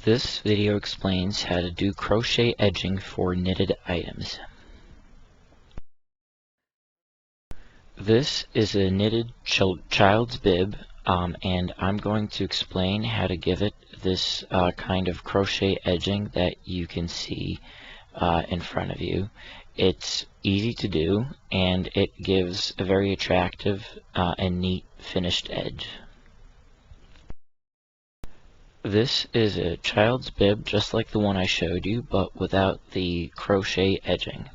This video explains how to do crochet edging for knitted items. This is a knitted child's bib, and I'm going to explain how to give it this kind of crochet edging that you can see in front of you. It's easy to do, and it gives a very attractive and neat finished edge. This is a child's bib just like the one I showed you, but without the crochet edging.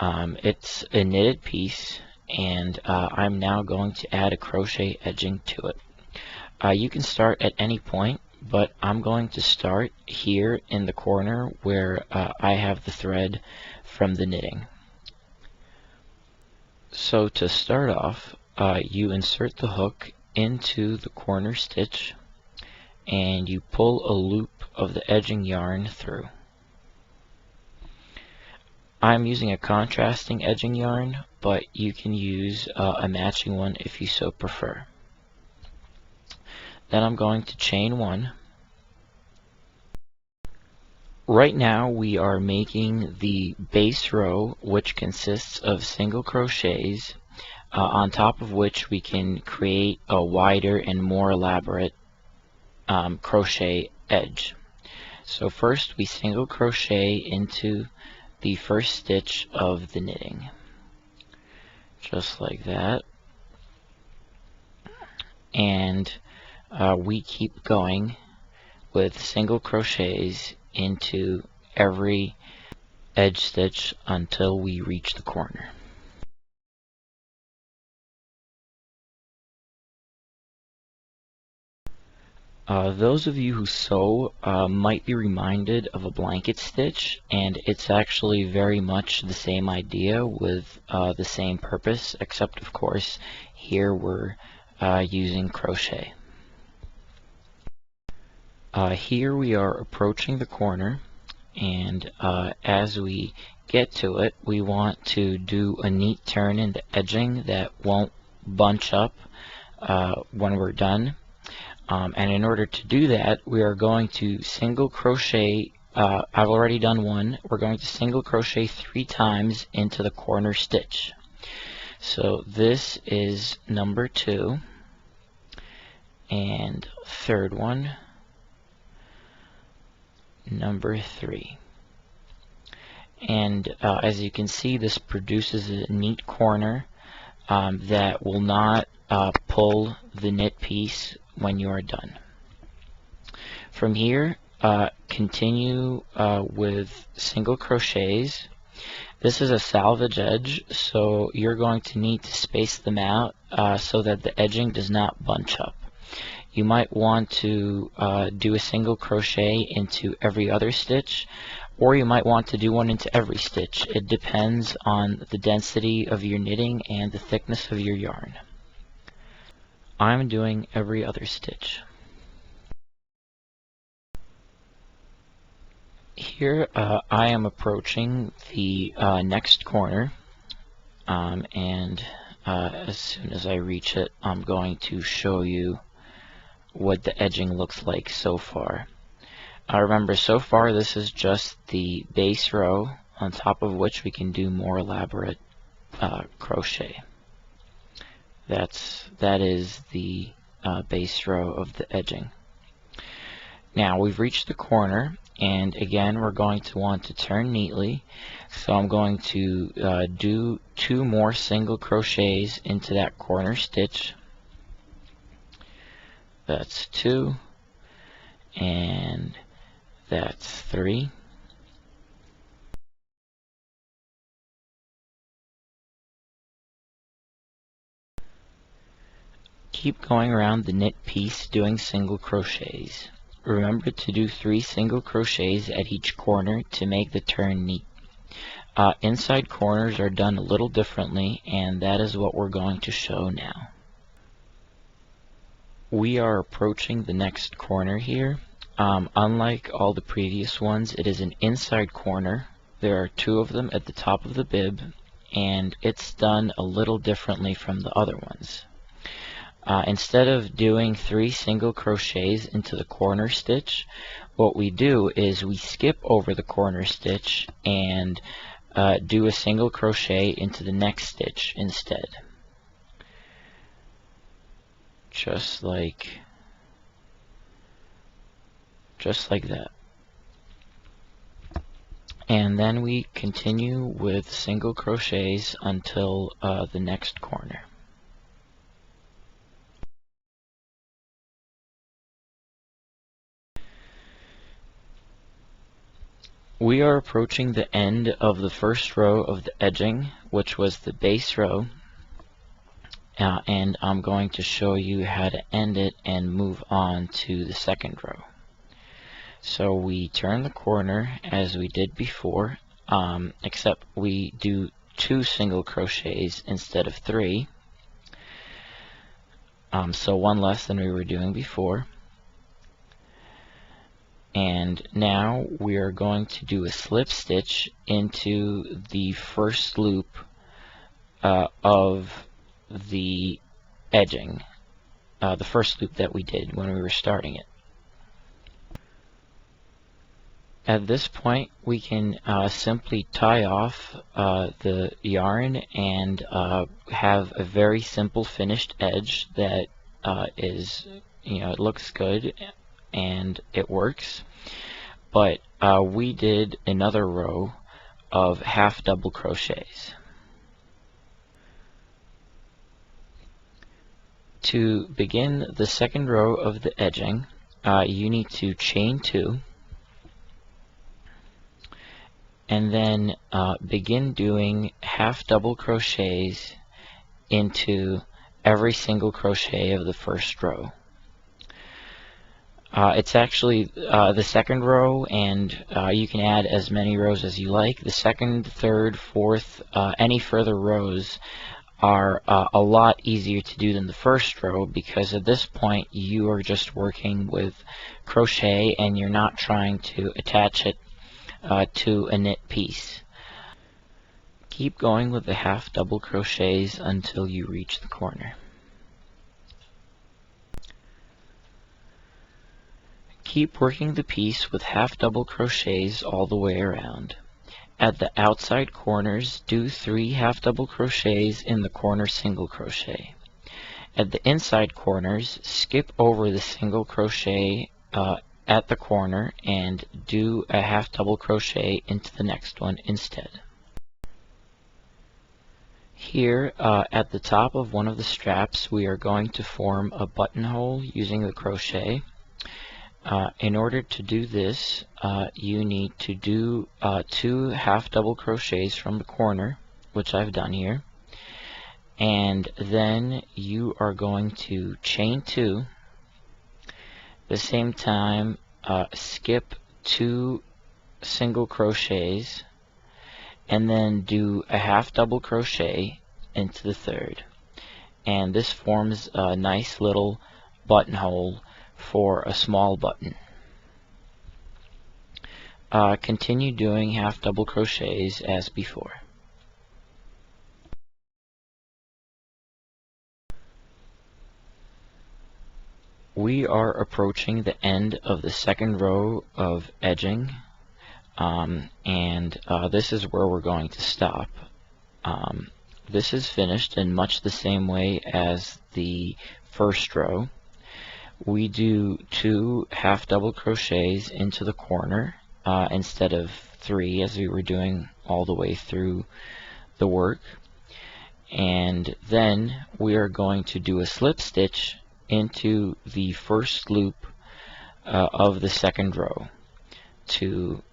It's a knitted piece, and I'm now going to add a crochet edging to it. You can start at any point, but I'm going to start here in the corner where I have the thread from the knitting. So to start off, you insert the hook into the corner stitch, and you pull a loop of the edging yarn through. I'm using a contrasting edging yarn, but you can use a matching one if you so prefer. Then I'm going to chain one. Right now we are making the base row, which consists of single crochets, on top of which we can create a wider and more elaborate crochet edge. So first we single crochet into the first stitch of the knitting, just like that, and we keep going with single crochets into every edge stitch until we reach the corner. Those of you who sew might be reminded of a blanket stitch, and it's actually very much the same idea with the same purpose, except of course here we're using crochet. Here we are approaching the corner, and as we get to it, we want to do a neat turn in the edging that won't bunch up when we're done. And in order to do that, we are going to single crochet. I've already done one. We're going to single crochet 3 times into the corner stitch. So this is number 2, and third one, number 3. And as you can see, this produces a neat corner that will not pull the knit piece when you are done. From here, continue with single crochets. This is a salvage edge, so you're going to need to space them out so that the edging does not bunch up. You might want to do a single crochet into every other stitch, or you might want to do one into every stitch. It depends on the density of your knitting and the thickness of your yarn. I'm doing every other stitch. Here I am approaching the next corner, and as soon as I reach it, I'm going to show you what the edging looks like so far. Remember, so far this is just the base row, on top of which we can do more elaborate crochet. That is the base row of the edging. Now we've reached the corner, and again we're going to want to turn neatly, so I'm going to do 2 more single crochets into that corner stitch. That's 2, and that's 3. Keep going around the knit piece doing single crochets. Remember to do 3 single crochets at each corner to make the turn neat. Inside corners are done a little differently, and that is what we're going to show now. We are approaching the next corner here. Unlike all the previous ones, it is an inside corner. There are 2 of them at the top of the bib, and it's done a little differently from the other ones. Instead of doing 3 single crochets into the corner stitch, what we do is we skip over the corner stitch and do a single crochet into the next stitch instead. Just like that. And then we continue with single crochets until the next corner. We are approaching the end of the first row of the edging, which was the base row, and I'm going to show you how to end it and move on to the second row. So we turn the corner as we did before, except we do 2 single crochets instead of 3, so 1 less than we were doing before. And now we are going to do a slip stitch into the first loop of the edging, the first loop that we did when we were starting it. At this point, we can simply tie off the yarn and have a very simple finished edge that is, it looks good and it works. But we did another row of half double crochets. To begin the second row of the edging, you need to chain 2 and then begin doing half double crochets into every single crochet of the first row. It's actually the second row, and you can add as many rows as you like. The second, third, fourth, any further rows are a lot easier to do than the first row, because at this point you are just working with crochet and you're not trying to attach it to a knit piece. Keep going with the half double crochets until you reach the corner. Keep working the piece with half double crochets all the way around. At the outside corners, do 3 half double crochets in the corner single crochet. At the inside corners, skip over the single crochet at the corner and do a half double crochet into the next one instead. Here at the top of one of the straps, we are going to form a buttonhole using the crochet. In order to do this, you need to do 2 half double crochets from the corner, which I've done here, and then you are going to chain 2. At the same time, skip 2 single crochets and then do a half double crochet into the third, and this forms a nice little buttonhole for a small button. Continue doing half double crochets as before. We are approaching the end of the second row of edging, and this is where we're going to stop. This is finished in much the same way as the first row. We do 2 half double crochets into the corner instead of 3 as we were doing all the way through the work, and then we are going to do a slip stitch into the first loop of the second row to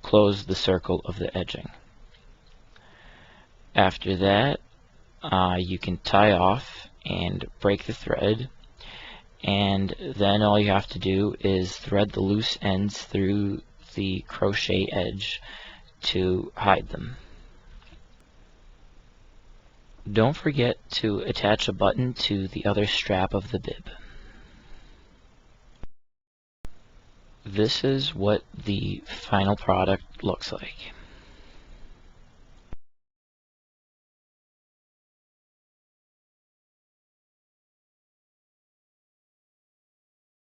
close the circle of the edging. After that, you can tie off and break the thread, and then all you have to do is thread the loose ends through the crochet edge to hide them. Don't forget to attach a button to the other strap of the bib. This is what the final product looks like.